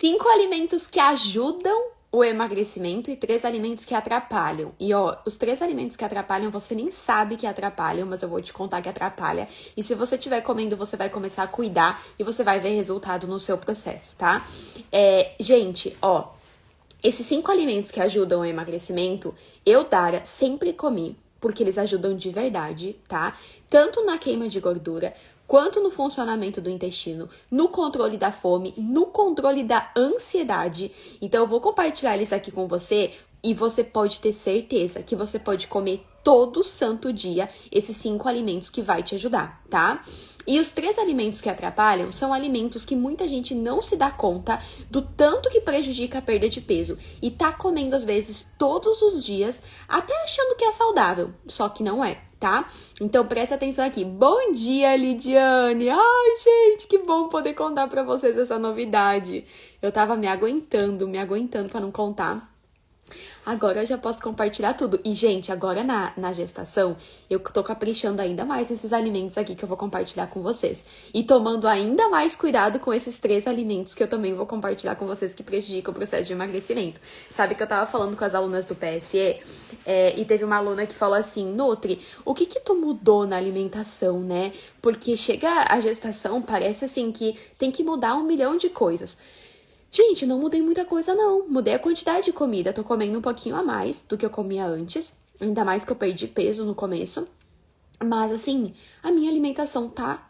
5 alimentos que ajudam o emagrecimento e 3 alimentos que atrapalham. E ó, os 3 alimentos que atrapalham, você nem sabe que atrapalham, mas eu vou te contar que atrapalha. E se você estiver comendo, você vai começar a cuidar e você vai ver resultado no seu processo, tá? Gente, ó, esses 5 alimentos que ajudam o emagrecimento, eu, Dara, sempre comi, porque eles ajudam de verdade, tá? Tanto na queima de gordura, quanto no funcionamento do intestino, no controle da fome, no controle da ansiedade. Então, eu vou compartilhar eles aqui com você e você pode ter certeza que você pode comer todo santo dia esses 5 alimentos que vai te ajudar, tá? E os 3 alimentos que atrapalham são alimentos que muita gente não se dá conta do tanto que prejudica a perda de peso e tá comendo às vezes todos os dias, até achando que é saudável, só que não é, tá? Então presta atenção aqui. Bom dia, Lidiane! Ai, gente, que bom poder contar pra vocês essa novidade. Eu tava me aguentando pra não contar. Agora eu já posso compartilhar tudo. E, gente, agora na gestação, eu tô caprichando ainda mais nesses alimentos aqui que eu vou compartilhar com vocês. E tomando ainda mais cuidado com esses 3 alimentos que eu também vou compartilhar com vocês que prejudicam o processo de emagrecimento. Sabe que eu tava falando com as alunas do PSE e teve uma aluna que falou assim, Nutri, o que tu mudou na alimentação, né? Porque chega a gestação, parece assim que tem que mudar 1 milhão de coisas. Gente, não mudei muita coisa não, mudei a quantidade de comida, tô comendo um pouquinho a mais do que eu comia antes, ainda mais que eu perdi peso no começo, mas assim, a minha alimentação tá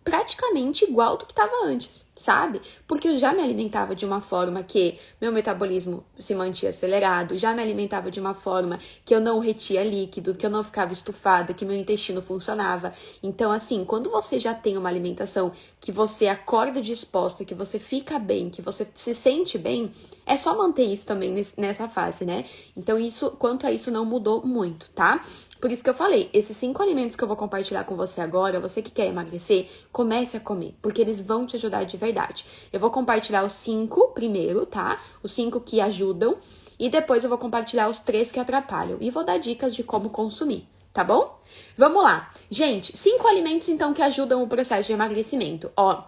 praticamente igual do que estava antes, sabe? Porque eu já me alimentava de uma forma que meu metabolismo se mantinha acelerado, já me alimentava de uma forma que eu não retia líquido, que eu não ficava estufada, que meu intestino funcionava. Então, assim, quando você já tem uma alimentação que você acorda disposta, que você fica bem, que você se sente bem, é só manter isso também nessa fase, né? Então, isso, quanto a isso, não mudou muito, tá? Por isso que eu falei, esses 5 alimentos que eu vou compartilhar com você agora, você que quer emagrecer, comece a comer, porque eles vão te ajudar de verdade. Eu vou compartilhar os 5 primeiro, tá? Os 5 que ajudam, e depois eu vou compartilhar os 3 que atrapalham. E vou dar dicas de como consumir, tá bom? Vamos lá. Gente, 5 alimentos, então, que ajudam o processo de emagrecimento. Ó,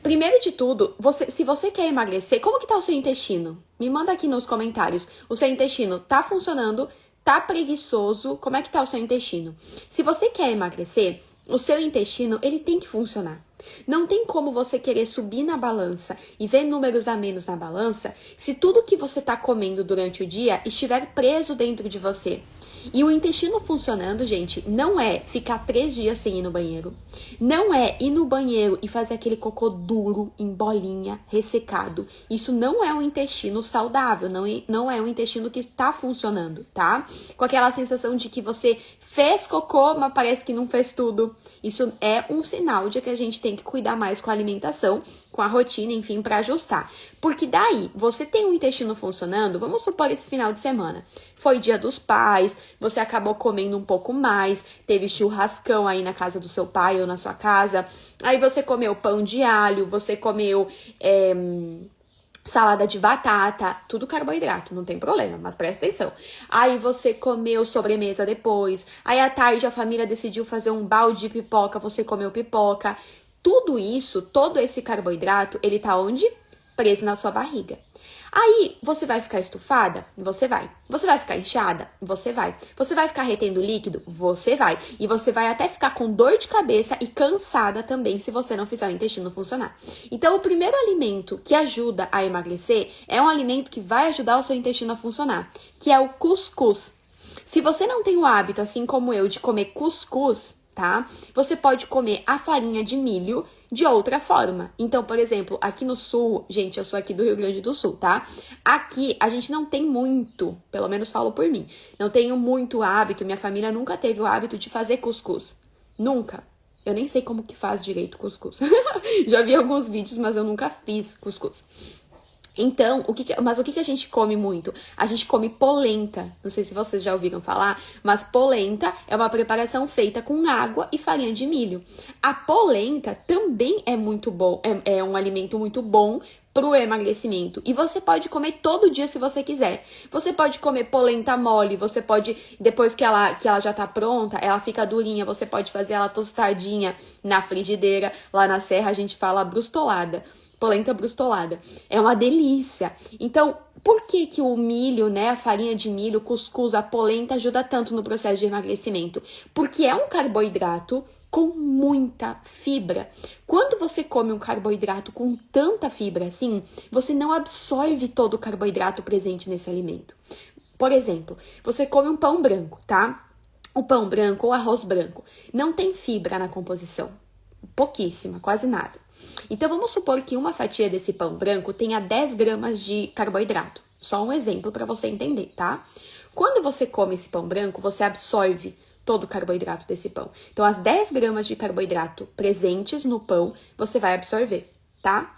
primeiro de tudo, se você quer emagrecer, como que tá o seu intestino? Me manda aqui nos comentários. O seu intestino tá funcionando? Tá preguiçoso? Como é que tá o seu intestino? Se você quer emagrecer, o seu intestino, ele tem que funcionar. Não tem como você querer subir na balança e ver números a menos na balança se tudo que você tá comendo durante o dia estiver preso dentro de você. E o intestino funcionando, gente, não é ficar 3 dias sem ir no banheiro. Não é ir no banheiro e fazer aquele cocô duro, em bolinha, ressecado. Isso não é um intestino saudável, não é um intestino que está funcionando, tá? Com aquela sensação de que você fez cocô, mas parece que não fez tudo. Isso é um sinal de que a gente tem que cuidar mais com a alimentação, com a rotina, enfim, para ajustar. Porque daí, você tem um intestino funcionando, vamos supor esse final de semana. Foi Dia dos Pais, você acabou comendo um pouco mais, teve churrascão aí na casa do seu pai ou na sua casa. Aí você comeu pão de alho, você comeu salada de batata, tudo carboidrato, não tem problema, mas presta atenção. Aí você comeu sobremesa depois, aí à tarde a família decidiu fazer um balde de pipoca, você comeu pipoca. Tudo isso, todo esse carboidrato, ele tá onde? Preso na sua barriga. Aí, você vai ficar estufada? Você vai. Você vai ficar inchada? Você vai. Você vai ficar retendo líquido? Você vai. E você vai até ficar com dor de cabeça e cansada também se você não fizer o intestino funcionar. Então, o primeiro alimento que ajuda a emagrecer é um alimento que vai ajudar o seu intestino a funcionar, que é o cuscuz. Se você não tem o hábito, assim como eu, de comer cuscuz, tá? Você pode comer a farinha de milho de outra forma. Então, por exemplo, aqui no sul, gente, eu sou aqui do Rio Grande do Sul, tá? Aqui a gente não tem muito, pelo menos falo por mim, não tenho muito hábito, minha família nunca teve o hábito de fazer cuscuz. Nunca. Eu nem sei como que faz direito cuscuz. Já vi alguns vídeos, mas eu nunca fiz cuscuz. Então, o que a gente come muito? A gente come polenta. Não sei se vocês já ouviram falar, mas polenta é uma preparação feita com água e farinha de milho. A polenta também é muito bom, é um alimento muito bom pro emagrecimento. E você pode comer todo dia se você quiser. Você pode comer polenta mole, você pode, depois que ela já tá pronta, ela fica durinha, você pode fazer ela tostadinha na frigideira. Lá na serra a gente fala brustolada. polenta brustolada. É uma delícia. Então, por que que o milho, né, a farinha de milho, o cuscuz, a polenta ajuda tanto no processo de emagrecimento? Porque é um carboidrato com muita fibra. Quando você come um carboidrato com tanta fibra assim, você não absorve todo o carboidrato presente nesse alimento. Por exemplo, você come um pão branco, tá? O pão branco ou arroz branco não tem fibra na composição. Pouquíssima, quase nada. Então, vamos supor que uma fatia desse pão branco tenha 10 gramas de carboidrato. Só um exemplo para você entender, tá? Quando você come esse pão branco, você absorve todo o carboidrato desse pão. Então, as 10 gramas de carboidrato presentes no pão, você vai absorver, tá?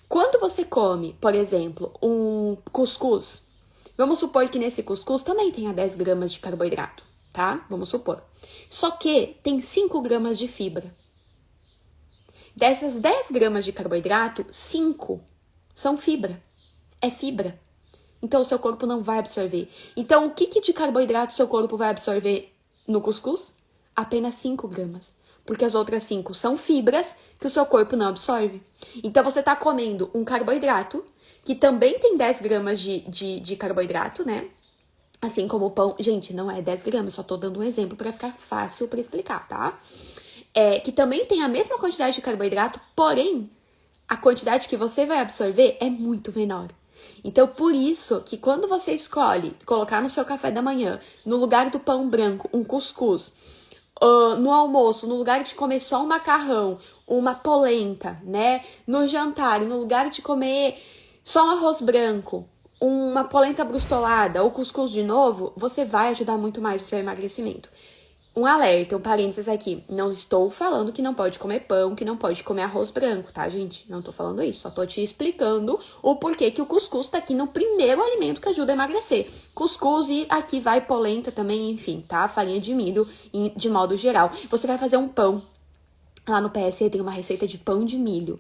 Quando você come, por exemplo, um cuscuz, vamos supor que nesse cuscuz também tenha 10 gramas de carboidrato, tá? Vamos supor. Só que tem 5 gramas de fibra. Dessas 10 gramas de carboidrato, 5 são fibra. É fibra. Então, o seu corpo não vai absorver. Então, o que de carboidrato seu corpo vai absorver no cuscuz? Apenas 5 gramas. Porque as outras 5 são fibras que o seu corpo não absorve. Então, você está comendo um carboidrato que também tem 10 gramas de carboidrato, né? Assim como o pão. Gente, não é 10 gramas, só tô dando um exemplo para ficar fácil para explicar, tá? Que também tem a mesma quantidade de carboidrato, porém, a quantidade que você vai absorver é muito menor. Então, por isso que quando você escolhe colocar no seu café da manhã, no lugar do pão branco, um cuscuz, no almoço, no lugar de comer só um macarrão, uma polenta, né? No jantar, no lugar de comer só um arroz branco, uma polenta brustolada ou cuscuz de novo, você vai ajudar muito mais o seu emagrecimento. Um alerta, um parênteses aqui. Não estou falando que não pode comer pão, que não pode comer arroz branco, tá, gente? Não tô falando isso. Só tô te explicando o porquê que o cuscuz tá aqui no primeiro alimento que ajuda a emagrecer. Cuscuz e aqui vai polenta também, enfim, tá? Farinha de milho, de modo geral. Você vai fazer um pão. Lá no PSE tem uma receita de pão de milho.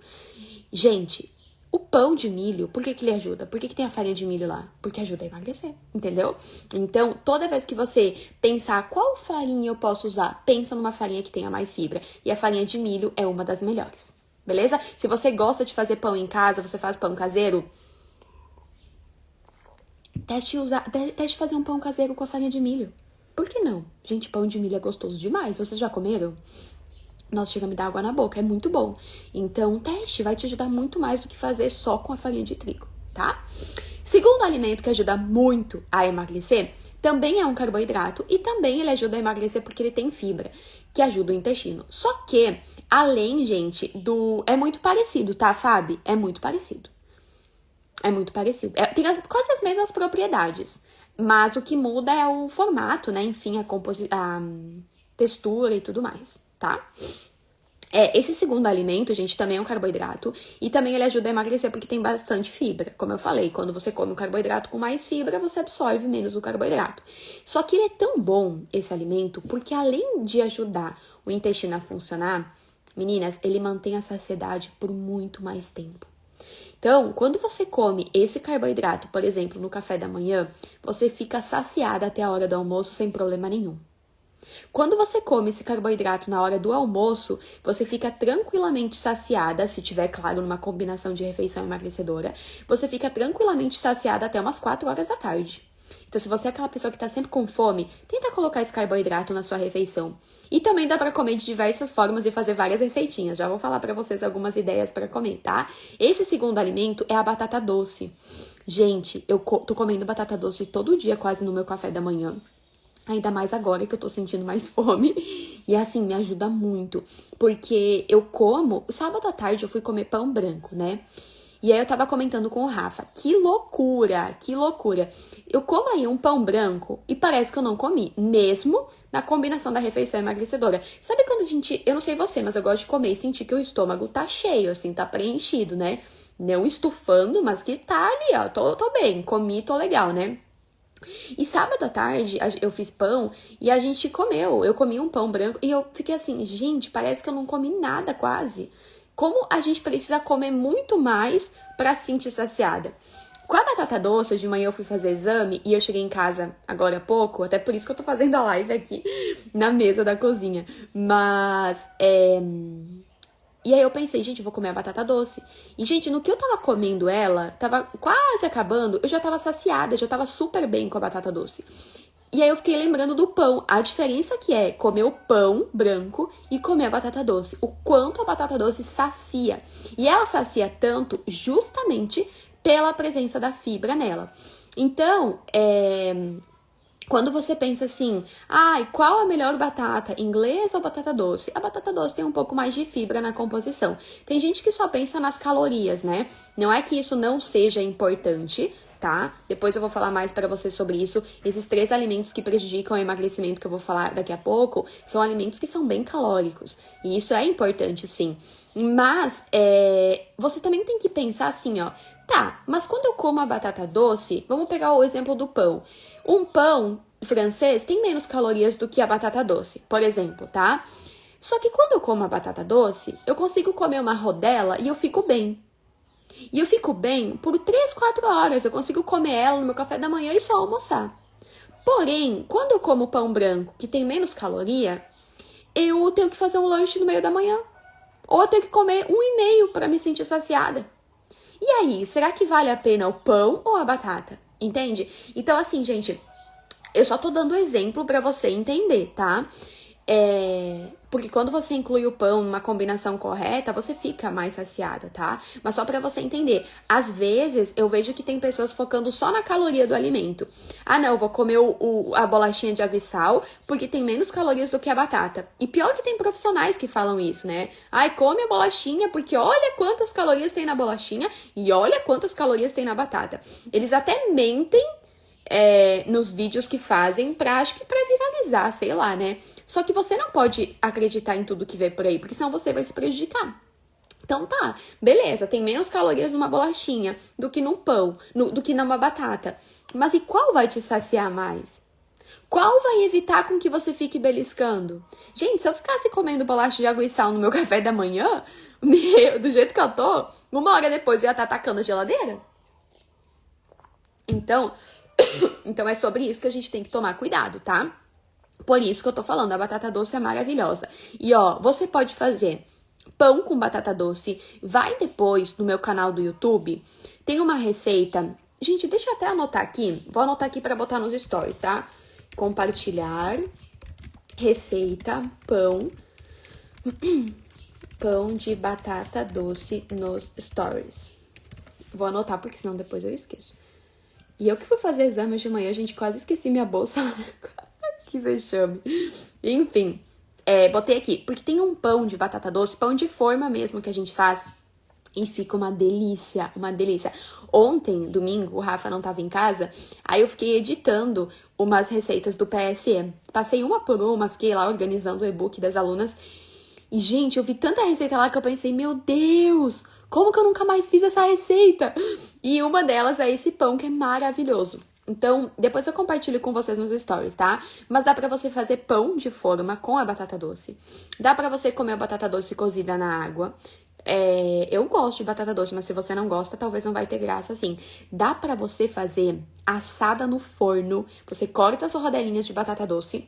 Gente, o pão de milho, por que ele ajuda? Por que tem a farinha de milho lá? Porque ajuda a emagrecer, entendeu? Então, toda vez que você pensar qual farinha eu posso usar, pensa numa farinha que tenha mais fibra. E a farinha de milho é uma das melhores, beleza? Se você gosta de fazer pão em casa, você faz pão caseiro, teste fazer um pão caseiro com a farinha de milho. Por que não? Gente, pão de milho é gostoso demais. Vocês já comeram? Nossa, chega a me dar água na boca, é muito bom. Então, teste, vai te ajudar muito mais do que fazer só com a farinha de trigo, tá? Segundo alimento que ajuda muito a emagrecer, também é um carboidrato e também ele ajuda a emagrecer porque ele tem fibra, que ajuda o intestino. Só que, além, gente, é muito parecido, tá, Fábio? É muito parecido. É muito parecido. Tem quase as mesmas propriedades, mas o que muda é o formato, né? Enfim, a textura e tudo mais, tá? Esse segundo alimento, gente, também é um carboidrato e também ele ajuda a emagrecer porque tem bastante fibra. Como eu falei, quando você come um carboidrato com mais fibra, você absorve menos o carboidrato. Só que ele é tão bom, esse alimento, porque além de ajudar o intestino a funcionar, meninas, ele mantém a saciedade por muito mais tempo. Então, quando você come esse carboidrato, por exemplo, no café da manhã, você fica saciada até a hora do almoço sem problema nenhum. Quando você come esse carboidrato na hora do almoço, você fica tranquilamente saciada, se tiver, claro, numa combinação de refeição emagrecedora, você fica tranquilamente saciada até umas 4 horas da tarde. Então, se você é aquela pessoa que tá sempre com fome, tenta colocar esse carboidrato na sua refeição. E também dá pra comer de diversas formas e fazer várias receitinhas. Já vou falar pra vocês algumas ideias pra comer, tá? Esse segundo alimento é a batata doce. Gente, eu tô comendo batata doce todo dia quase no meu café da manhã. Ainda mais agora que eu tô sentindo mais fome. E assim, me ajuda muito. Porque eu como... Sábado à tarde eu fui comer pão branco, né? E aí eu tava comentando com o Rafa. Que loucura, que loucura. Eu como aí um pão branco e parece que eu não comi. Mesmo na combinação da refeição emagrecedora. Sabe quando a gente... Eu não sei você, mas eu gosto de comer e sentir que o estômago tá cheio, assim, tá preenchido, né? Não estufando, mas que tá ali, ó. Tô bem, comi, tô legal, né? E sábado à tarde eu fiz pão e a gente comeu. Eu comi um pão branco e eu fiquei assim, gente, parece que eu não comi nada quase. Como a gente precisa comer muito mais pra se sentir saciada. Com a batata doce, de manhã eu fui fazer exame e eu cheguei em casa agora há pouco, até por isso que eu tô fazendo a live aqui na mesa da cozinha. Mas E aí eu pensei, gente, eu vou comer a batata doce. E, gente, no que eu tava comendo ela, tava quase acabando, eu já tava saciada, já tava super bem com a batata doce. E aí eu fiquei lembrando do pão, a diferença que é comer o pão branco e comer a batata doce. O quanto a batata doce sacia. E ela sacia tanto justamente pela presença da fibra nela. Então, quando você pensa assim, qual a melhor batata, inglesa ou batata doce? A batata doce tem um pouco mais de fibra na composição. Tem gente que só pensa nas calorias, né? Não é que isso não seja importante, tá? Depois eu vou falar mais pra vocês sobre isso. Esses 3 alimentos que prejudicam o emagrecimento que eu vou falar daqui a pouco, são alimentos que são bem calóricos. E isso é importante, sim. Mas, você também tem que pensar assim, ó. Tá, mas quando eu como a batata doce, vamos pegar o exemplo do pão. Um pão francês tem menos calorias do que a batata doce, por exemplo, tá? Só que quando eu como a batata doce, eu consigo comer uma rodela e eu fico bem. E eu fico bem por 3, 4 horas. Eu consigo comer ela no meu café da manhã e só almoçar. Porém, quando eu como pão branco, que tem menos caloria, eu tenho que fazer um lanche no meio da manhã. Ou eu tenho que comer 1,5 para me sentir saciada. E aí, será que vale a pena o pão ou a batata? Entende? Então, assim, gente, eu só tô dando exemplo pra você entender, tá? Porque quando você inclui o pão numa combinação correta, você fica mais saciada, tá? Mas só pra você entender, às vezes eu vejo que tem pessoas focando só na caloria do alimento. Não, eu vou comer a bolachinha de água e sal porque tem menos calorias do que a batata. E pior que tem profissionais que falam isso, né? Come a bolachinha porque olha quantas calorias tem na bolachinha e olha quantas calorias tem na batata. Eles até mentem nos vídeos que fazem acho que pra viralizar, sei lá, né? Só que você não pode acreditar em tudo que vê por aí, porque senão você vai se prejudicar. Então tá, beleza, tem menos calorias numa bolachinha do que num pão, do que numa batata. Mas e qual vai te saciar mais? Qual vai evitar com que você fique beliscando? Gente, se eu ficasse comendo bolacha de água e sal no meu café da manhã, do jeito que eu tô, 1 hora depois eu ia estar atacando a geladeira. Então é sobre isso que a gente tem que tomar cuidado, tá? Por isso que eu tô falando, a batata doce é maravilhosa. E você pode fazer pão com batata doce. Vai depois no meu canal do YouTube, tem uma receita. Gente, deixa eu até anotar aqui. Vou anotar aqui pra botar nos stories, tá? Compartilhar receita pão de batata doce nos stories. Vou anotar porque senão depois eu esqueço. E eu que fui fazer exame hoje de manhã, gente, quase esqueci minha bolsa. Que vexame. Enfim, botei aqui. Porque tem um pão de batata doce, pão de forma mesmo que a gente faz. E fica uma delícia, uma delícia. Ontem, domingo, o Rafa não tava em casa. Aí eu fiquei editando umas receitas do PSE. Passei uma por uma, fiquei lá organizando o e-book das alunas. E, gente, eu vi tanta receita lá que eu pensei, meu Deus, como que eu nunca mais fiz essa receita? E uma delas é esse pão que é maravilhoso. Então, depois eu compartilho com vocês nos stories, tá? Mas dá pra você fazer pão de forma com a batata doce. Dá pra você comer a batata doce cozida na água. Eu gosto de batata doce, mas se você não gosta, talvez não vai ter graça assim. Dá pra você fazer assada no forno. Você corta as rodelinhas de batata doce,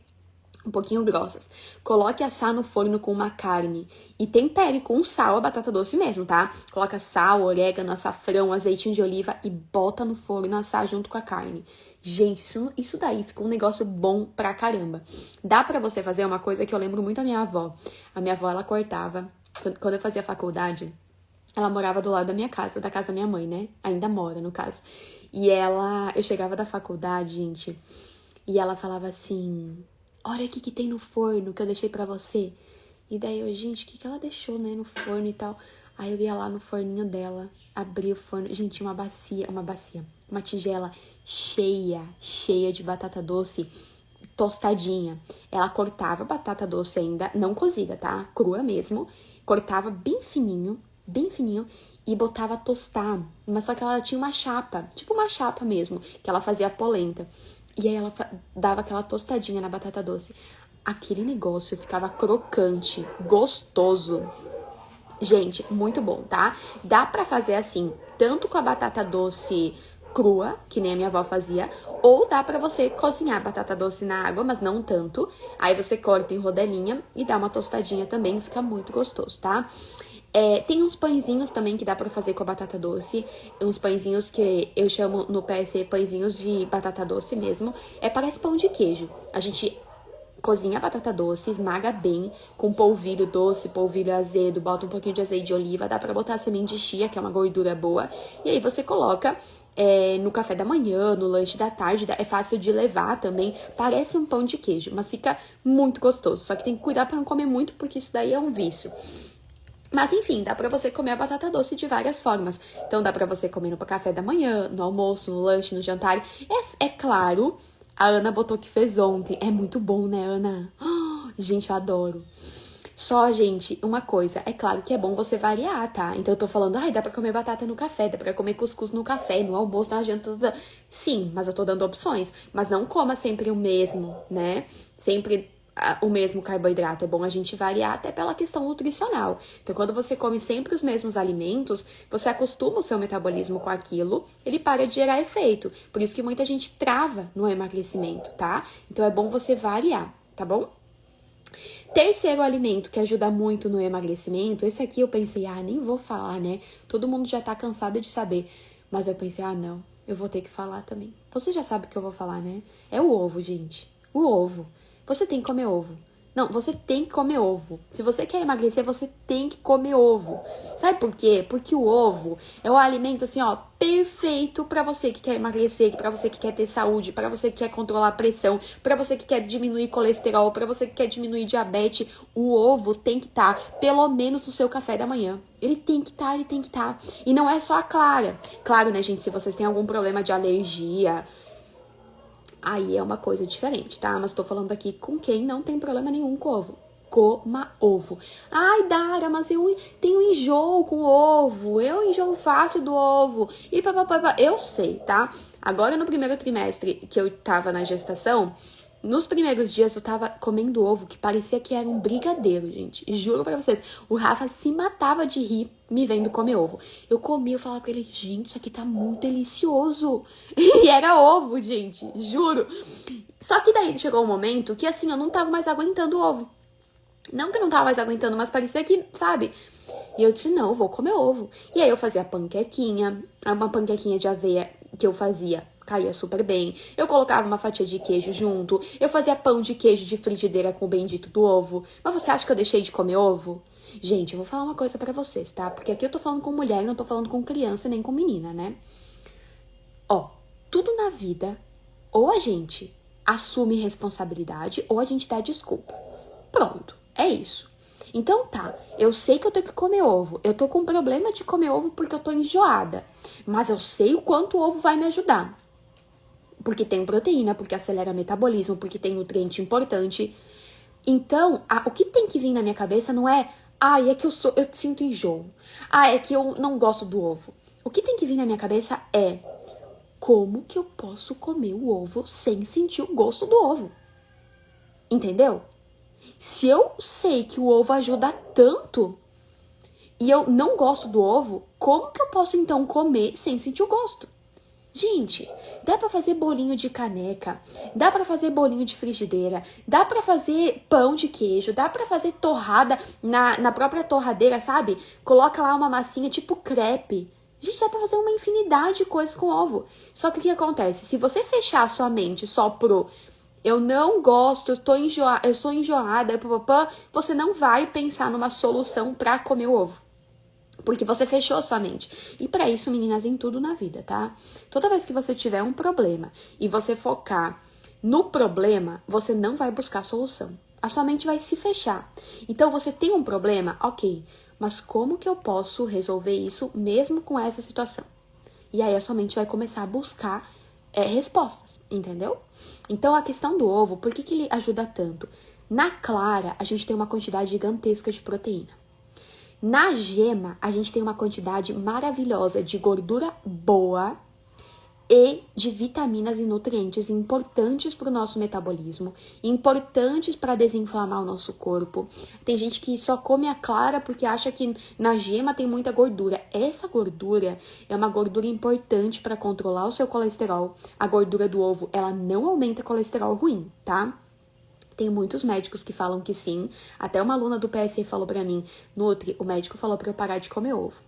um pouquinho grossas. Coloque assar no forno com uma carne e tempere com sal a batata doce mesmo, tá? Coloca sal, orégano, açafrão, azeitinho de oliva e bota no forno assar junto com a carne. Gente, isso daí fica um negócio bom pra caramba. Dá pra você fazer uma coisa que eu lembro muito da minha avó. A minha avó, ela cortava... Quando eu fazia faculdade, ela morava do lado da minha casa, da casa da minha mãe, né? Ainda mora, no caso. E eu chegava da faculdade, gente, e ela falava assim... Olha o que tem no forno que eu deixei pra você. E daí eu, gente, o que ela deixou, né, no forno e tal. Aí eu ia lá no forninho dela, abri o forno. Gente, tinha uma tigela cheia de batata doce tostadinha. Ela cortava a batata doce ainda, não cozida, tá? Crua mesmo. Cortava bem fininho e botava a tostar. Mas só que ela tinha uma chapa, tipo uma chapa mesmo, que ela fazia polenta. E aí ela dava aquela tostadinha na batata doce. Aquele negócio ficava crocante, gostoso. Gente, muito bom, tá? Dá pra fazer assim, tanto com a batata doce crua, que nem a minha avó fazia, ou dá pra você cozinhar a batata doce na água, mas não tanto. Aí você corta em rodelinha e dá uma tostadinha também, fica muito gostoso, tá? Tem uns pãezinhos também que dá pra fazer com a batata doce. Uns pãezinhos que eu chamo no PSE pãezinhos de batata doce mesmo. Parece pão de queijo. A gente cozinha a batata doce, esmaga bem com polvilho doce, polvilho azedo, bota um pouquinho de azeite de oliva, dá pra botar semente de chia, que é uma gordura boa. E aí você coloca no café da manhã, no lanche da tarde, é fácil de levar também. Parece um pão de queijo, mas fica muito gostoso. Só que tem que cuidar pra não comer muito, porque isso daí é um vício. Mas enfim, dá pra você comer a batata doce de várias formas. Então dá pra você comer no café da manhã, no almoço, no lanche, no jantar. É claro, a Ana botou que fez ontem. É muito bom, né, Ana? Gente, eu adoro. Só, gente, uma coisa, é claro que é bom você variar, tá? Então eu tô falando, dá pra comer batata no café, dá pra comer cuscuz no café, no almoço, na janta. Sim, mas eu tô dando opções. Mas não coma sempre o mesmo, né? Sempre o mesmo carboidrato. É bom a gente variar até pela questão nutricional. Então, quando você come sempre os mesmos alimentos, você acostuma o seu metabolismo com aquilo, ele para de gerar efeito. Por isso que muita gente trava no emagrecimento, tá? Então, é bom você variar, tá bom? Terceiro alimento que ajuda muito no emagrecimento, esse aqui eu pensei, nem vou falar, né? Todo mundo já tá cansado de saber. Mas eu pensei, não, eu vou ter que falar também. Você já sabe o que eu vou falar, né? É o ovo, gente. O ovo. Você tem que comer ovo. Não, você tem que comer ovo. Se você quer emagrecer, você tem que comer ovo. Sabe por quê? Porque o ovo é o alimento, assim, perfeito pra você que quer emagrecer, pra você que quer ter saúde, pra você que quer controlar a pressão, pra você que quer diminuir colesterol, pra você que quer diminuir diabetes. O ovo tem que estar, pelo menos, no seu café da manhã. Ele tem que estar. E não é só a clara. Claro, né, gente, se vocês têm algum problema de alergia, aí é uma coisa diferente, tá? Mas tô falando aqui com quem não tem problema nenhum com ovo. Coma ovo. Dara, mas eu tenho enjoo com ovo. Eu enjoo fácil do ovo. E papapá. Eu sei, tá? Agora no primeiro trimestre que eu tava na gestação, nos primeiros dias eu tava comendo ovo que parecia que era um brigadeiro, gente. Juro pra vocês. O Rafa se matava de rir me vendo comer ovo. Eu comia, eu falava pra ele, gente, isso aqui tá muito delicioso. E era ovo, gente. Juro. Só que daí chegou um momento que, assim, eu não tava mais aguentando o ovo. Não que eu não tava mais aguentando, mas parecia que, sabe? E eu disse, não, eu vou comer ovo. E aí eu fazia panquequinha, uma panquequinha de aveia que eu fazia, caía super bem. Eu colocava uma fatia de queijo junto. Eu fazia pão de queijo de frigideira com o bendito do ovo. Mas você acha que eu deixei de comer ovo? Gente, eu vou falar uma coisa pra vocês, tá? Porque aqui eu tô falando com mulher, não tô falando com criança nem com menina, né? Tudo na vida, ou a gente assume responsabilidade, ou a gente dá desculpa. Pronto, é isso. Então tá, eu sei que eu tenho que comer ovo. Eu tô com problema de comer ovo porque eu tô enjoada. Mas eu sei o quanto o ovo vai me ajudar. Porque tem proteína, porque acelera o metabolismo, porque tem nutriente importante. Então, o que tem que vir na minha cabeça não é, é que eu sinto enjoo. É que eu não gosto do ovo. O que tem que vir na minha cabeça é, como que eu posso comer o ovo sem sentir o gosto do ovo? Entendeu? Se eu sei que o ovo ajuda tanto e eu não gosto do ovo, como que eu posso então comer sem sentir o gosto? Gente, dá pra fazer bolinho de caneca, dá pra fazer bolinho de frigideira, dá pra fazer pão de queijo, dá pra fazer torrada na própria torradeira, sabe? Coloca lá uma massinha tipo crepe. Gente, dá pra fazer uma infinidade de coisas com ovo. Só que o que acontece? Se você fechar a sua mente só pro eu não gosto, eu sou enjoada, você não vai pensar numa solução pra comer o ovo. Porque você fechou sua mente. E pra isso, meninas, em tudo na vida, tá? Toda vez que você tiver um problema e você focar no problema, você não vai buscar solução. A sua mente vai se fechar. Então, você tem um problema? Ok. Mas como que eu posso resolver isso mesmo com essa situação? E aí, a sua mente vai começar a buscar respostas, entendeu? Então, a questão do ovo, por que ele ajuda tanto? Na clara, a gente tem uma quantidade gigantesca de proteína. Na gema, a gente tem uma quantidade maravilhosa de gordura boa e de vitaminas e nutrientes importantes para o nosso metabolismo, importantes para desinflamar o nosso corpo. Tem gente que só come a clara porque acha que na gema tem muita gordura. Essa gordura é uma gordura importante para controlar o seu colesterol. A gordura do ovo, ela não aumenta colesterol ruim, tá? Tem muitos médicos que falam que sim. Até uma aluna do PSE falou pra mim, Nutri, o médico falou pra eu parar de comer ovo.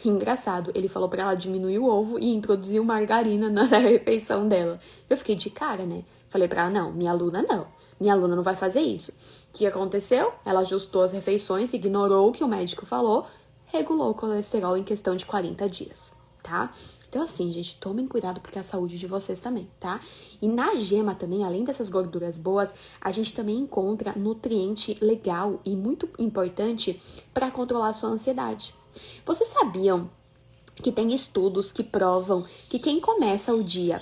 Engraçado, ele falou pra ela diminuir o ovo e introduzir margarina na refeição dela. Eu fiquei de cara, né? Falei pra ela, não. Minha aluna não vai fazer isso. O que aconteceu? Ela ajustou as refeições, ignorou o que o médico falou, regulou o colesterol em questão de 40 dias, tá? Então, assim, gente, tomem cuidado porque é a saúde de vocês também, tá? E na gema também, além dessas gorduras boas, a gente também encontra nutriente legal e muito importante para controlar a sua ansiedade. Vocês sabiam que tem estudos que provam que quem começa o dia...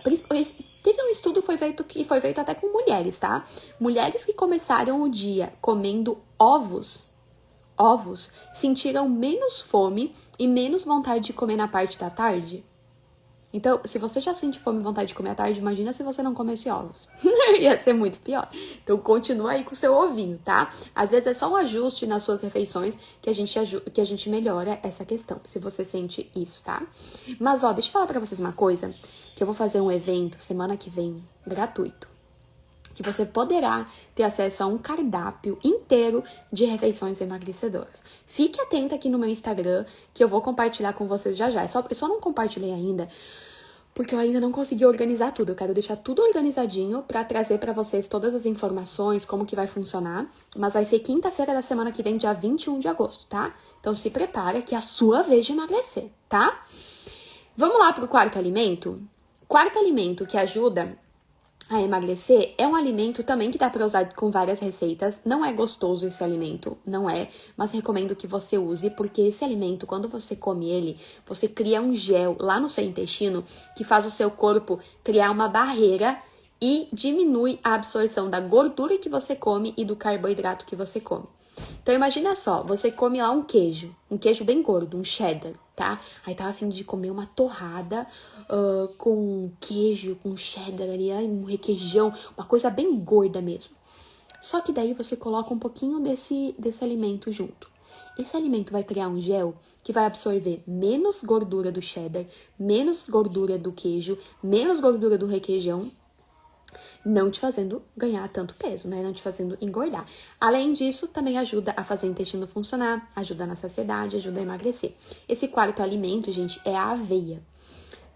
Teve um estudo que foi feito até com mulheres, tá? Mulheres que começaram o dia comendo ovos sentiram menos fome e menos vontade de comer na parte da tarde. Então, se você já sente fome e vontade de comer à tarde, imagina se você não comesse ovos. Ia ser muito pior. Então, continua aí com o seu ovinho, tá? Às vezes é só um ajuste nas suas refeições que a gente melhora essa questão, se você sente isso, tá? Mas, ó, deixa eu falar pra vocês uma coisa, que eu vou fazer um evento semana que vem, gratuito, que você poderá ter acesso a um cardápio inteiro de refeições emagrecedoras. Fique atenta aqui no meu Instagram, que eu vou compartilhar com vocês já já. Eu só não compartilhei ainda, porque eu ainda não consegui organizar tudo. Eu quero deixar tudo organizadinho pra trazer pra vocês todas as informações, como que vai funcionar. Mas vai ser quinta-feira da semana que vem, dia 21 de agosto, tá? Então se prepara que é a sua vez de emagrecer, tá? Vamos lá pro quarto alimento? Quarto alimento que ajuda a emagrecer é um alimento também que dá pra usar com várias receitas. Não é gostoso esse alimento, não é, mas recomendo que você use, porque esse alimento, quando você come ele, você cria um gel lá no seu intestino que faz o seu corpo criar uma barreira e diminui a absorção da gordura que você come e do carboidrato que você come. Então imagina só, você come lá um queijo bem gordo, um cheddar, tá? Aí tava a fim de comer uma torrada com queijo, com cheddar ali, um requeijão, uma coisa bem gorda mesmo. Só que daí você coloca um pouquinho desse alimento junto. Esse alimento vai criar um gel que vai absorver menos gordura do cheddar, menos gordura do queijo, menos gordura do requeijão, não te fazendo ganhar tanto peso, né? Não te fazendo engordar. Além disso, também ajuda a fazer o intestino funcionar, ajuda na saciedade, ajuda a emagrecer. Esse quarto alimento, gente, é a aveia.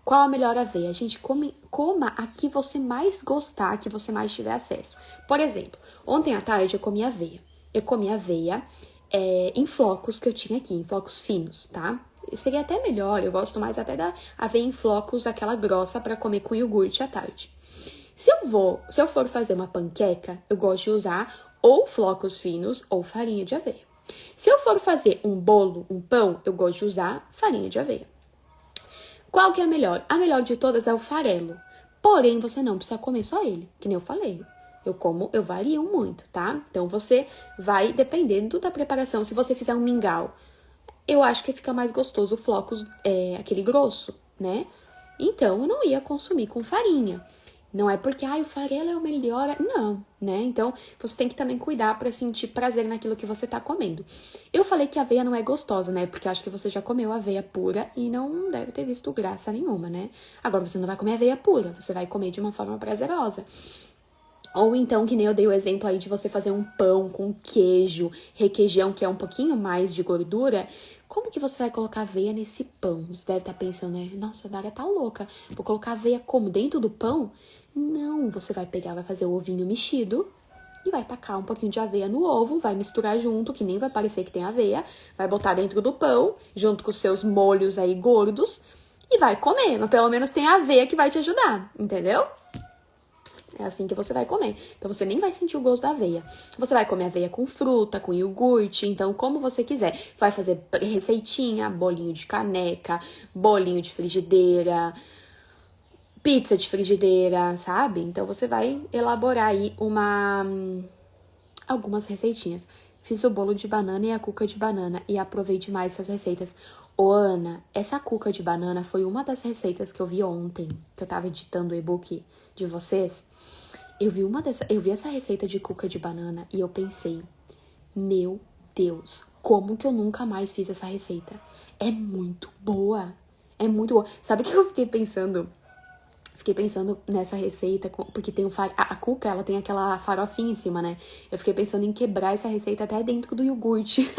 Qual a melhor aveia? Gente, coma a que você mais gostar, a que você mais tiver acesso. Por exemplo, ontem à tarde eu comi aveia. Eu comi aveia em flocos que eu tinha aqui, em flocos finos, tá? Seria até melhor, eu gosto mais até da aveia em flocos, aquela grossa, pra comer com iogurte à tarde. Se eu for fazer uma panqueca, eu gosto de usar ou flocos finos ou farinha de aveia. Se eu for fazer um bolo, um pão, eu gosto de usar farinha de aveia. Qual que é a melhor? A melhor de todas é o farelo. Porém, você não precisa comer só ele, que nem eu falei. Eu vario muito, tá? Então, você vai dependendo da preparação. Se você fizer um mingau, eu acho que fica mais gostoso o flocos, aquele grosso, né? Então, eu não ia consumir com farinha. Não é porque, o farelo é o melhor. Não, né? Então, você tem que também cuidar pra sentir prazer naquilo que você tá comendo. Eu falei que a aveia não é gostosa, né? Porque acho que você já comeu aveia pura e não deve ter visto graça nenhuma, né? Agora, você não vai comer aveia pura, você vai comer de uma forma prazerosa. Ou então, que nem eu dei o exemplo aí de você fazer um pão com queijo, requeijão, que é um pouquinho mais de gordura. Como que você vai colocar aveia nesse pão? Você deve estar pensando, né? Nossa, a Dária tá louca. Vou colocar aveia como? Dentro do pão? Não, você vai pegar, vai fazer o ovinho mexido e vai tacar um pouquinho de aveia no ovo, vai misturar junto, que nem vai parecer que tem aveia, vai botar dentro do pão, junto com os seus molhos aí gordos, e vai comer. Mas pelo menos tem aveia que vai te ajudar, entendeu? É assim que você vai comer. Então, você nem vai sentir o gosto da aveia. Você vai comer aveia com fruta, com iogurte. Então, como você quiser. Vai fazer receitinha, bolinho de caneca, bolinho de frigideira, pizza de frigideira, sabe? Então, você vai elaborar aí algumas receitinhas. Fiz o bolo de banana e a cuca de banana e aprovei demais essas receitas. Ô, Ana, essa cuca de banana foi uma das receitas que eu vi ontem, que eu tava editando o e-book de vocês. Eu vi essa receita de cuca de banana e eu pensei, meu Deus, como que eu nunca mais fiz essa receita? É muito boa, é muito boa. Sabe o que eu fiquei pensando? Fiquei pensando nessa receita, porque tem a cuca, ela tem aquela farofinha em cima, né? Eu fiquei pensando em quebrar essa receita até dentro do iogurte.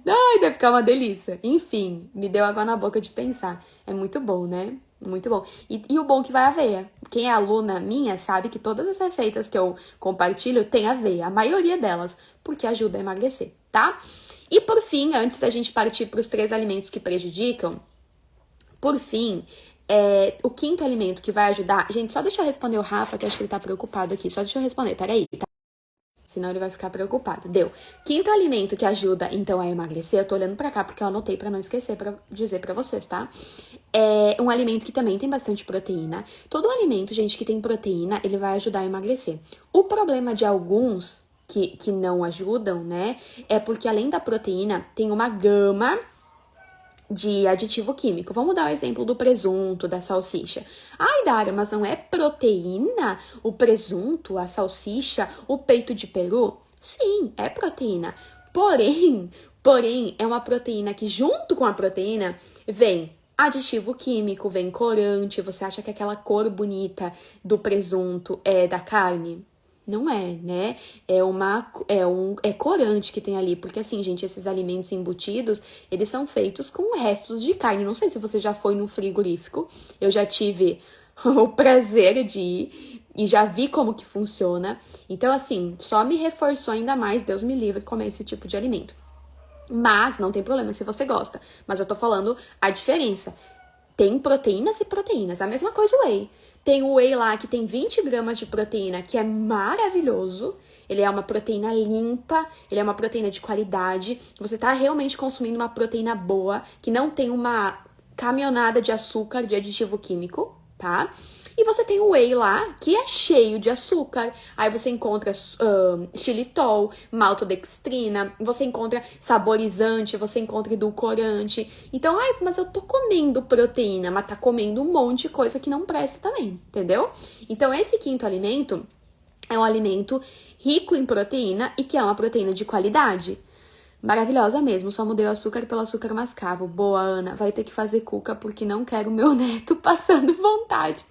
Ai, deve ficar uma delícia. Enfim, me deu água na boca de pensar. É muito bom, né? Muito bom. E o bom que vai aveia. Quem é aluna minha sabe que todas as receitas que eu compartilho tem aveia. A maioria delas, porque ajuda a emagrecer, tá? E por fim, antes da gente partir para os 3 alimentos que prejudicam, por fim, o quinto alimento que vai ajudar... Gente, só deixa eu responder o Rafa, que eu acho que ele tá preocupado aqui. Só deixa eu responder, peraí, tá? Senão ele vai ficar preocupado. Deu. Quinto alimento que ajuda, então, a emagrecer, eu tô olhando pra cá porque eu anotei pra não esquecer pra dizer pra vocês, tá? É um alimento que também tem bastante proteína. Todo alimento, gente, que tem proteína, ele vai ajudar a emagrecer. O problema de alguns que não ajudam, né, é porque além da proteína, tem uma gama de aditivo químico. Vamos dar o exemplo do presunto, da salsicha. Ai, Dara, mas não é proteína o presunto, a salsicha, o peito de peru? Sim, é proteína. Porém, é uma proteína que junto com a proteína vem aditivo químico, vem corante. Você acha que aquela cor bonita do presunto é da carne? Não é, né? É corante que tem ali, porque assim, gente, esses alimentos embutidos, eles são feitos com restos de carne. Não sei se você já foi no frigorífico, eu já tive o prazer de ir e já vi como que funciona. Então, assim, só me reforçou ainda mais, Deus me livre, comer esse tipo de alimento. Mas não tem problema se você gosta. Mas eu tô falando a diferença. Tem proteínas e proteínas. A mesma coisa o whey. Tem o whey lá que tem 20 gramas de proteína, que é maravilhoso. Ele é uma proteína limpa, ele é uma proteína de qualidade. Você tá realmente consumindo uma proteína boa, que não tem uma caminhonada de açúcar, de aditivo químico, tá? E você tem o whey lá, que é cheio de açúcar. Aí você encontra xilitol, maltodextrina, você encontra saborizante, você encontra edulcorante. Então, ai, mas eu tô comendo proteína, mas tá comendo um monte de coisa que não presta também, entendeu? Então, esse quinto alimento é um alimento rico em proteína e que é uma proteína de qualidade. Maravilhosa mesmo, só mudei o açúcar pelo açúcar mascavo. Boa, Ana, vai ter que fazer cuca porque não quero meu neto passando vontade.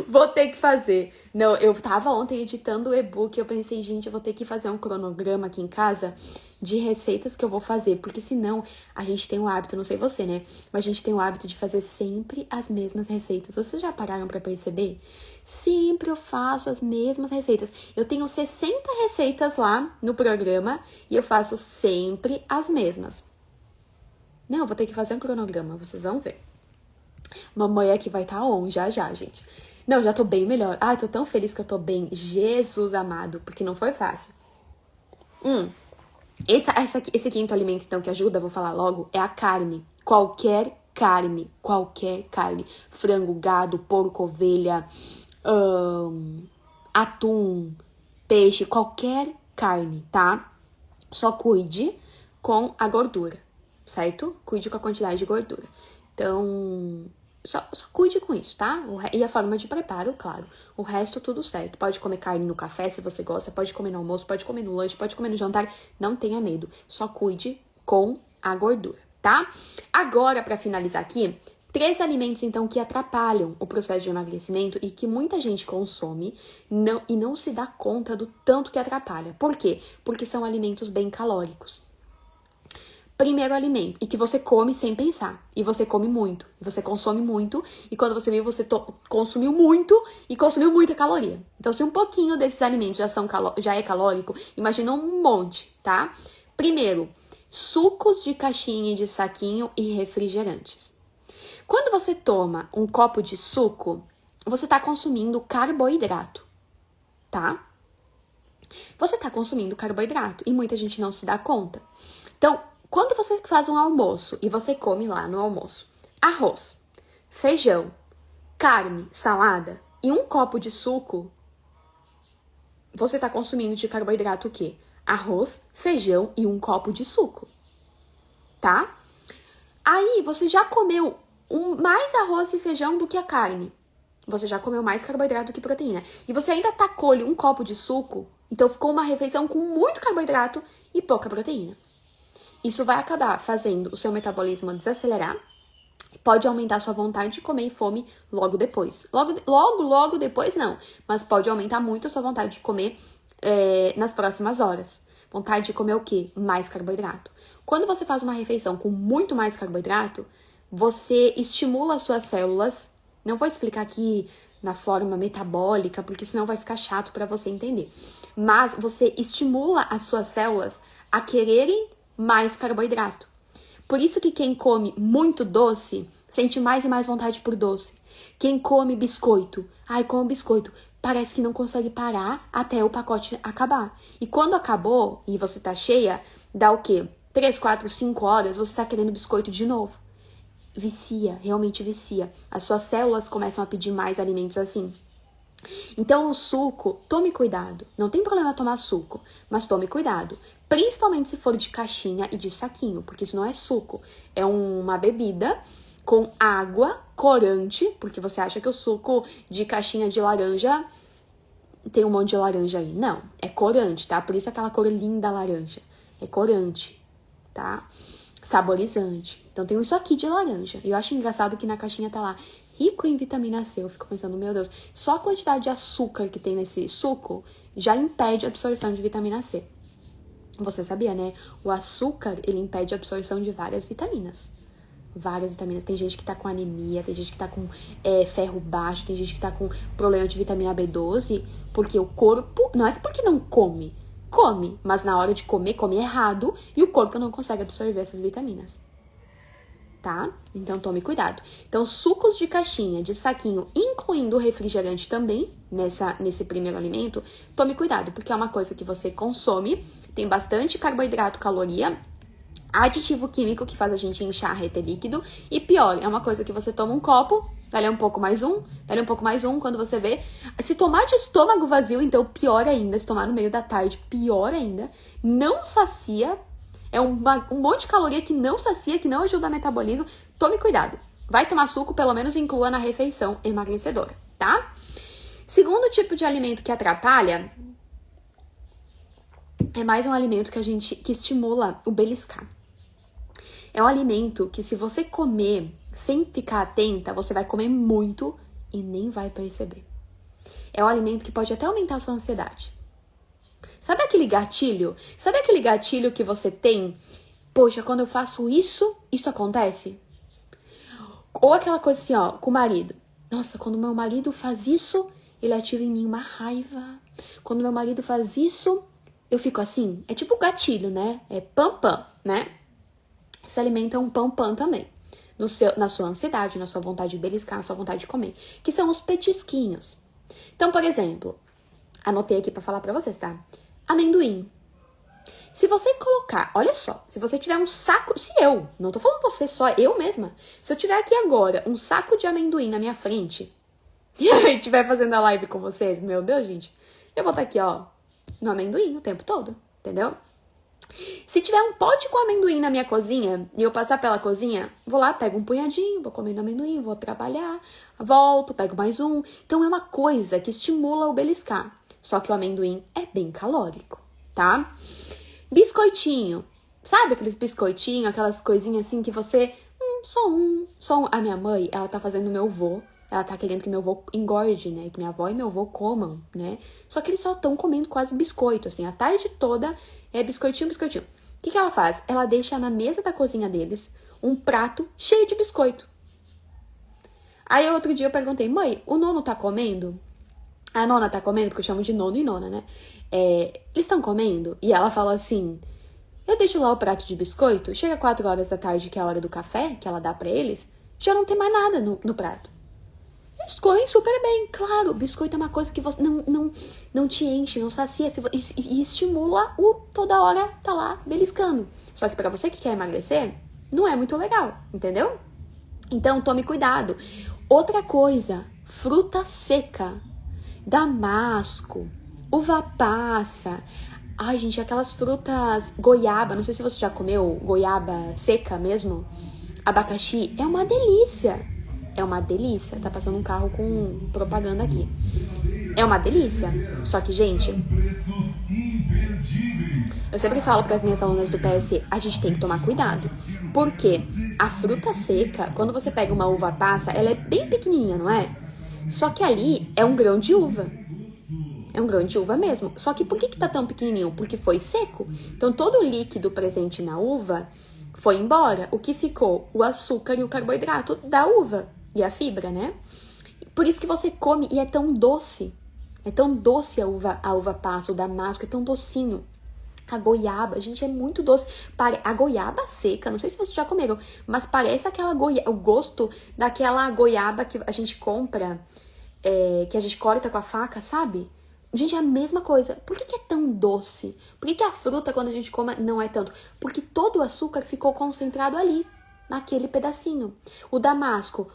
Vou ter que fazer. Não, eu tava ontem editando o e-book e eu pensei, gente, eu vou ter que fazer um cronograma aqui em casa de receitas que eu vou fazer, porque senão a gente tem o hábito, não sei você, né? Mas a gente tem o hábito de fazer sempre as mesmas receitas. Vocês já pararam pra perceber? Sempre eu faço as mesmas receitas. Eu tenho 60 receitas lá no programa e eu faço sempre as mesmas. Não, eu vou ter que fazer um cronograma, vocês vão ver. Mamãe aqui vai estar on já, gente. Não, já tô bem melhor. Ai, tô tão feliz que eu tô bem. Jesus amado, porque não foi fácil. Esse quinto alimento, então, que ajuda, vou falar logo, é a carne. Qualquer carne. Frango, gado, porco, ovelha, atum, peixe, qualquer carne, tá? Só cuide com a gordura, certo? Cuide com a quantidade de gordura. Então, só cuide com isso, tá? E a forma de preparo, claro. O resto, tudo certo. Pode comer carne no café, se você gosta. Pode comer no almoço, pode comer no lanche, pode comer no jantar. Não tenha medo. Só cuide com a gordura, tá? Agora, pra finalizar aqui, 3 alimentos, então, que atrapalham o processo de emagrecimento e que muita gente consome e não se dá conta do tanto que atrapalha. Por quê? Porque são alimentos bem calóricos. Primeiro alimento, e que você come sem pensar, e você come muito, e você consome muito, e quando você viu, você consumiu muito, e consumiu muita caloria. Então, se um pouquinho desses alimentos já é calórico, imagina um monte, tá? Primeiro, sucos de caixinha e de saquinho e refrigerantes. Quando você toma um copo de suco, você tá consumindo carboidrato, tá? Você tá consumindo carboidrato, e muita gente não se dá conta. Então, quando você faz um almoço e você come lá no almoço arroz, feijão, carne, salada e um copo de suco, você tá consumindo de carboidrato o quê? Arroz, feijão e um copo de suco, tá? Aí você já comeu mais arroz e feijão do que a carne. Você já comeu mais carboidrato do que proteína. E você ainda tacou-lhe um copo de suco, então ficou uma refeição com muito carboidrato e pouca proteína. Isso vai acabar fazendo o seu metabolismo desacelerar, pode aumentar sua vontade de comer e fome logo depois. Logo depois não, mas pode aumentar muito a sua vontade de comer nas próximas horas. Vontade de comer o quê? Mais carboidrato. Quando você faz uma refeição com muito mais carboidrato, você estimula as suas células. Não vou explicar aqui na forma metabólica, porque senão vai ficar chato para você entender. Mas você estimula as suas células a quererem mais carboidrato. Por isso que quem come muito doce sente mais e mais vontade por doce. Quem come biscoito, come biscoito, parece que não consegue parar até o pacote acabar. E quando acabou e você tá cheia, dá o quê? 3, 4, 5 horas, você tá querendo biscoito de novo. Vicia, realmente vicia. As suas células começam a pedir mais alimentos assim. Então o suco, tome cuidado. Não tem problema tomar suco, mas tome cuidado. Principalmente se for de caixinha e de saquinho, porque isso não é suco. É uma bebida com água, corante, porque você acha que o suco de caixinha de laranja tem um monte de laranja aí. Não, é corante, tá? Por isso aquela cor linda laranja. É corante, tá? Saborizante. Então tem isso aqui de laranja. E eu acho engraçado que na caixinha tá lá, rico em vitamina C. Eu fico pensando, meu Deus, só a quantidade de açúcar que tem nesse suco já impede a absorção de vitamina C. Você sabia, né? O açúcar, ele impede a absorção de várias vitaminas. Várias vitaminas. Tem gente que tá com anemia, tem gente que tá com ferro baixo, tem gente que tá com problema de vitamina B12, porque o corpo, não é porque não come, mas na hora de comer, come errado e o corpo não consegue absorver essas vitaminas. Tá? Então tome cuidado. Então sucos de caixinha, de saquinho, incluindo o refrigerante também, nesse primeiro alimento, tome cuidado, porque é uma coisa que você consome, tem bastante carboidrato, caloria, aditivo químico que faz a gente inchar, reter líquido, e pior, é uma coisa que você toma um copo, dali um pouco mais um, quando você vê. Se tomar de estômago vazio, então pior ainda, se tomar no meio da tarde, pior ainda, não sacia. É um monte de caloria que não sacia, que não ajuda o metabolismo. Tome cuidado. Vai tomar suco, pelo menos inclua na refeição emagrecedora, tá? Segundo tipo de alimento que atrapalha é mais um alimento que estimula o beliscar. É um alimento que se você comer sem ficar atenta, você vai comer muito e nem vai perceber. É um alimento que pode até aumentar a sua ansiedade. Sabe aquele gatilho? Sabe aquele gatilho que você tem? Poxa, quando eu faço isso acontece? Ou aquela coisa assim, ó, com o marido. Nossa, quando meu marido faz isso, ele ativa em mim uma raiva. Quando meu marido faz isso, eu fico assim. É tipo gatilho, né? É pam-pam, né? Esse alimento é um pam-pam também. Na sua ansiedade, na sua vontade de beliscar, na sua vontade de comer. Que são os petisquinhos. Então, por exemplo, anotei aqui pra falar pra vocês, tá? Amendoim. Se você colocar, olha só, se você tiver um saco, não tô falando você só, eu mesma. Se eu tiver aqui agora um saco de amendoim na minha frente e aí estiver fazendo a live com vocês, meu Deus, gente, eu vou estar aqui, ó, no amendoim o tempo todo, entendeu? Se tiver um pote com amendoim na minha cozinha e eu passar pela cozinha, vou lá, pego um punhadinho, vou comendo amendoim, vou trabalhar, volto, pego mais um. Então é uma coisa que estimula o beliscar. Só que o amendoim é bem calórico, tá? Biscoitinho. Sabe aqueles biscoitinhos, aquelas coisinhas assim que você... só um. A minha mãe, ela tá fazendo meu avô. Ela tá querendo que meu avô engorde, né? Que minha avó e meu avô comam, né? Só que eles só estão comendo quase biscoito, assim. A tarde toda é biscoitinho. O que ela faz? Ela deixa na mesa da cozinha deles um prato cheio de biscoito. Aí outro dia eu perguntei, mãe, o nono tá comendo? A nona tá comendo, porque eu chamo de nono e nona, né? Eles estão comendo? E ela fala assim, eu deixo lá o prato de biscoito, chega 4 horas da tarde, que é a hora do café, que ela dá pra eles, já não tem mais nada no prato. Eles comem super bem, claro, biscoito é uma coisa que você não te enche, não sacia, e estimula toda hora tá lá beliscando. Só que pra você que quer emagrecer, não é muito legal, entendeu? Então tome cuidado. Outra coisa, fruta seca. Damasco, uva passa. Ai, gente, aquelas frutas goiaba, não sei se você já comeu goiaba seca mesmo. Abacaxi, é uma delícia. É uma delícia. Tá passando um carro com propaganda aqui. É uma delícia. Só que, gente, eu sempre falo para as minhas alunas do PS, a gente tem que tomar cuidado. Porque a fruta seca, quando você pega uma uva passa, ela é bem pequenininha, não é? Só que ali é um grão de uva. É um grão de uva mesmo. Só que por que tá tão pequenininho? Porque foi seco. Então todo o líquido presente na uva foi embora. O que ficou? O açúcar e o carboidrato da uva. E a fibra, né? Por isso que você come e é tão doce. É tão doce a uva passa, o damasco, é tão docinho. A goiaba, gente, é muito doce. A goiaba seca, não sei se vocês já comeram, mas parece aquela goiaba, o gosto daquela goiaba que a gente compra, que a gente corta com a faca, sabe? Gente, é a mesma coisa. Por que é tão doce? Por que a fruta, quando a gente come, não é tanto? Porque todo o açúcar ficou concentrado ali, naquele pedacinho. O damasco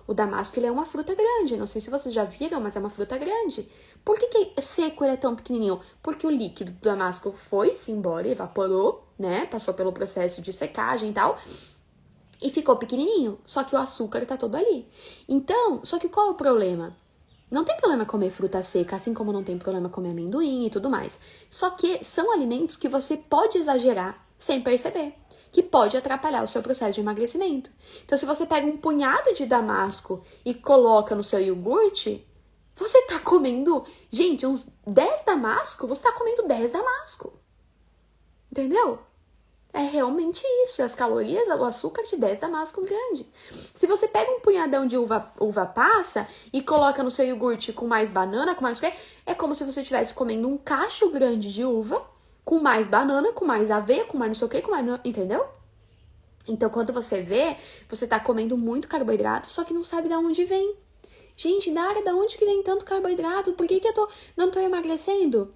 ele é uma fruta grande. Não sei se vocês já viram, mas é uma fruta grande. Por que seco ele é tão pequenininho? Porque o líquido do damasco foi-se embora, evaporou, né? Passou pelo processo de secagem e tal. E ficou pequenininho. Só que o açúcar tá todo ali. Então, só que qual é o problema? Não tem problema comer fruta seca, assim como não tem problema comer amendoim e tudo mais. Só que são alimentos que você pode exagerar sem perceber, que pode atrapalhar o seu processo de emagrecimento. Então, se você pega um punhado de damasco e coloca no seu iogurte, você tá comendo, gente, uns 10 damasco, você tá comendo 10 damasco. Entendeu? É realmente isso, as calorias, o açúcar de 10 damasco grande. Se você pega um punhadão de uva passa e coloca no seu iogurte com mais banana, com mais é como se você estivesse comendo um cacho grande de uva com mais banana, com mais aveia, com mais não sei o que, com mais... Entendeu? Então, quando você vê, você tá comendo muito carboidrato, só que não sabe de onde vem. Gente, Dara, da onde que vem tanto carboidrato? Por que eu não tô emagrecendo?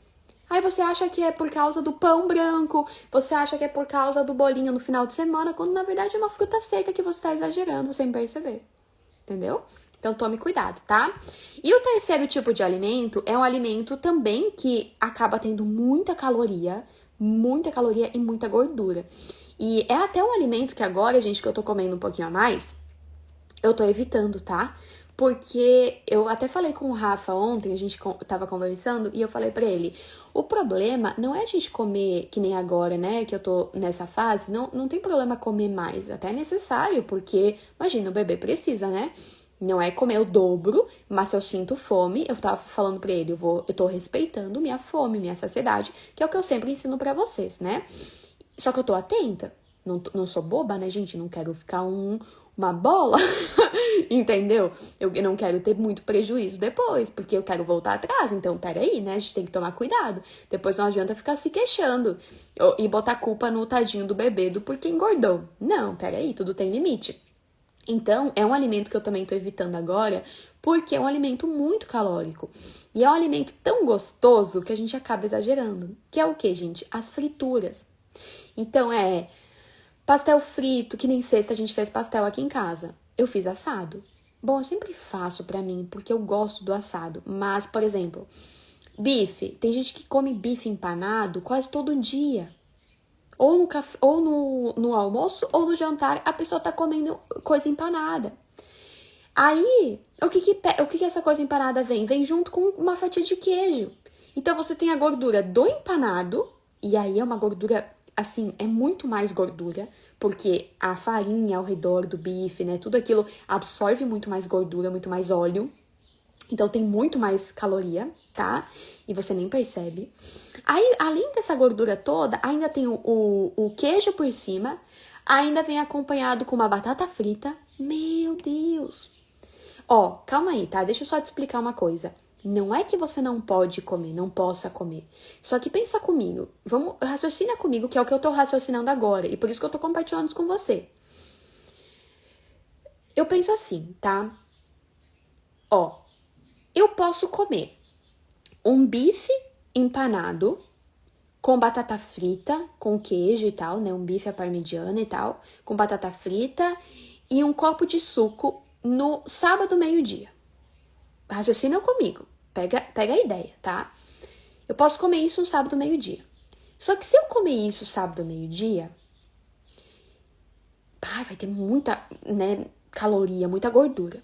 Aí você acha que é por causa do pão branco, você acha que é por causa do bolinho no final de semana, quando na verdade é uma fruta seca que você tá exagerando sem perceber. Entendeu? Então tome cuidado, tá? E o terceiro tipo de alimento é um alimento também que acaba tendo muita caloria e muita gordura. E é até um alimento que agora, gente, que eu tô comendo um pouquinho a mais, eu tô evitando, tá? Porque eu até falei com o Rafa ontem, a gente tava conversando, e eu falei pra ele, o problema não é a gente comer, que nem agora, né, que eu tô nessa fase, não tem problema comer mais, até é necessário, porque, imagina, o bebê precisa, né? Não é comer o dobro, mas se eu sinto fome, eu tava falando pra ele, eu tô respeitando minha fome, minha saciedade, que é o que eu sempre ensino pra vocês, né? Só que eu tô atenta, não sou boba, né, gente? Não quero ficar uma bola, entendeu? Eu não quero ter muito prejuízo depois, porque eu quero voltar atrás. Então, peraí, né? A gente tem que tomar cuidado. Depois não adianta ficar se queixando e botar culpa no tadinho do bebê do porque engordou. Não, peraí, tudo tem limite. Então, é um alimento que eu também tô evitando agora, porque é um alimento muito calórico. E é um alimento tão gostoso que a gente acaba exagerando. Que é o quê, gente? As frituras. Então, pastel frito, que nem sexta a gente fez pastel aqui em casa. Eu fiz assado. Bom, eu sempre faço pra mim, porque eu gosto do assado. Mas, por exemplo, bife. Tem gente que come bife empanado quase todo dia. Ou no café, ou no almoço, ou no jantar, a pessoa tá comendo coisa empanada. Aí, o que essa coisa empanada vem? Vem junto com uma fatia de queijo. Então, você tem a gordura do empanado, e aí é uma gordura, assim, é muito mais gordura, porque a farinha ao redor do bife, né, tudo aquilo absorve muito mais gordura, muito mais óleo. Então, tem muito mais caloria, tá? E você nem percebe. Aí, além dessa gordura toda, ainda tem o queijo por cima. Ainda vem acompanhado com uma batata frita. Meu Deus! Ó, calma aí, tá? Deixa eu só te explicar uma coisa. Não é que você não pode comer, não possa comer. Só que pensa comigo. Raciocina comigo, que é o que eu tô raciocinando agora. E por isso que eu tô compartilhando isso com você. Eu penso assim, tá? Ó, eu posso comer um bife empanado com batata frita, com queijo e tal, né? Um bife à parmegiana e tal, com batata frita e um copo de suco no sábado meio-dia. Raciocina comigo. Pega a ideia, tá? Eu posso comer isso no sábado meio-dia. Só que se eu comer isso sábado meio-dia, vai ter muita, né, caloria, muita gordura.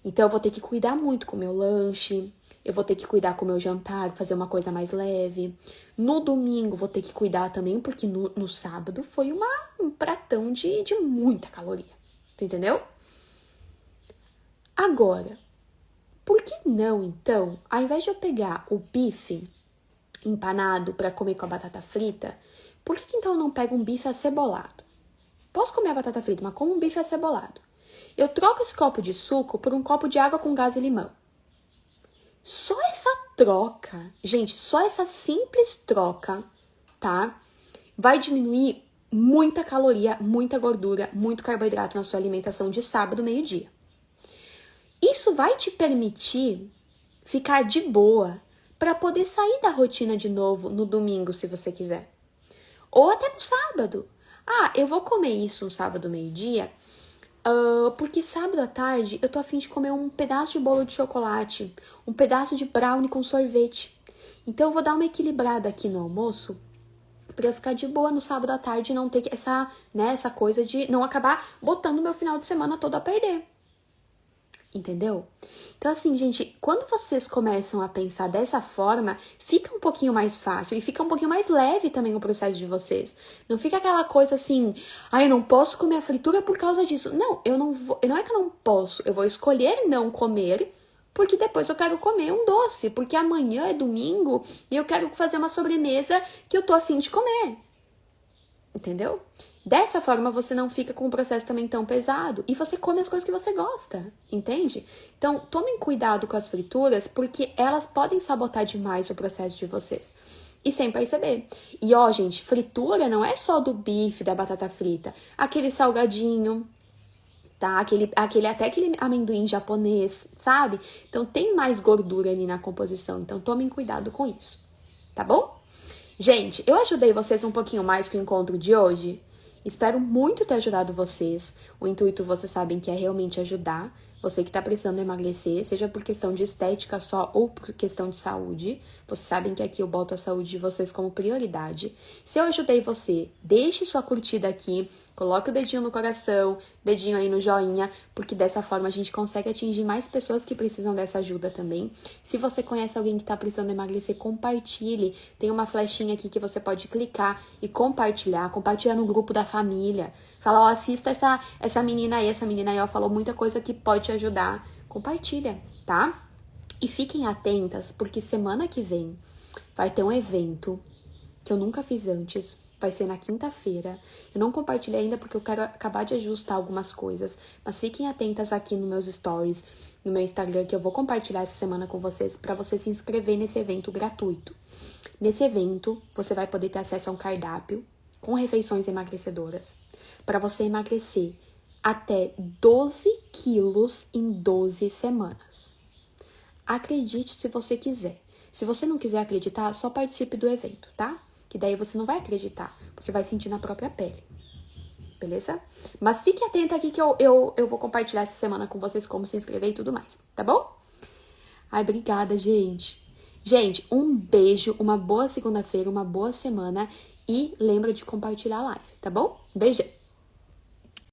Então eu vou ter que cuidar muito com o meu lanche. eu vou ter que cuidar com o meu jantar, fazer uma coisa mais leve. No domingo, vou ter que cuidar também, porque no sábado foi um pratão de muita caloria. Tu entendeu? Agora, por que não, então, ao invés de eu pegar o bife empanado para comer com a batata frita, por que então eu não pego um bife acebolado? Posso comer a batata frita, mas como um bife acebolado. Eu troco esse copo de suco por um copo de água com gás e limão. Só essa troca, gente, só essa simples troca, tá? Vai diminuir muita caloria, muita gordura, muito carboidrato na sua alimentação de sábado, meio-dia. Isso vai te permitir ficar de boa para poder sair da rotina de novo no domingo, se você quiser. Ou até no sábado. Ah, eu vou comer isso no sábado, meio-dia, porque sábado à tarde eu tô a fim de comer um pedaço de bolo de chocolate, um pedaço de brownie com sorvete. Então eu vou dar uma equilibrada aqui no almoço pra eu ficar de boa no sábado à tarde e não ter essa coisa de não acabar botando meu final de semana todo a perder. Entendeu? Então, assim, gente, quando vocês começam a pensar dessa forma, fica um pouquinho mais fácil e fica um pouquinho mais leve também o processo de vocês. Não fica aquela coisa assim, eu não posso comer a fritura por causa disso. Não, eu não vou, não é que eu não posso, eu vou escolher não comer, porque depois eu quero comer um doce, porque amanhã é domingo e eu quero fazer uma sobremesa que eu tô a fim de comer. Entendeu? Dessa forma, você não fica com o processo também tão pesado. E você come as coisas que você gosta, entende? Então, tomem cuidado com as frituras, porque elas podem sabotar demais o processo de vocês. E sem perceber. E, gente, fritura não é só do bife, da batata frita. Aquele salgadinho, tá? Até aquele amendoim japonês, sabe? Então, tem mais gordura ali na composição. Então, tomem cuidado com isso, tá bom? Gente, eu ajudei vocês um pouquinho mais com o encontro de hoje? Espero muito ter ajudado vocês. O intuito, vocês sabem que é realmente ajudar. Você que tá precisando emagrecer, seja por questão de estética só ou por questão de saúde. Vocês sabem que aqui eu boto a saúde de vocês como prioridade. Se eu ajudei você, deixe sua curtida aqui. Coloque o dedinho no coração, dedinho aí no joinha, porque dessa forma a gente consegue atingir mais pessoas que precisam dessa ajuda também. Se você conhece alguém que tá precisando emagrecer, compartilhe. Tem uma flechinha aqui que você pode clicar e compartilhar. Compartilhar no grupo da família. Fala, assista essa menina aí. Essa menina aí, falou muita coisa que pode te ajudar. Compartilha, tá? E fiquem atentas, porque semana que vem vai ter um evento que eu nunca fiz antes. Vai ser na quinta-feira. Eu não compartilhei ainda porque eu quero acabar de ajustar algumas coisas. Mas fiquem atentas aqui nos meus stories, no meu Instagram, que eu vou compartilhar essa semana com vocês para você se inscrever nesse evento gratuito. Nesse evento, você vai poder ter acesso a um cardápio com refeições emagrecedoras para você emagrecer até 12 quilos em 12 semanas. Acredite se você quiser. Se você não quiser acreditar, só participe do evento, tá? Que daí você não vai acreditar, você vai sentir na própria pele, beleza? Mas fique atenta aqui que eu vou compartilhar essa semana com vocês como se inscrever e tudo mais, tá bom? Obrigada, gente. Gente, um beijo, uma boa segunda-feira, uma boa semana e lembra de compartilhar a live, tá bom? Beijo!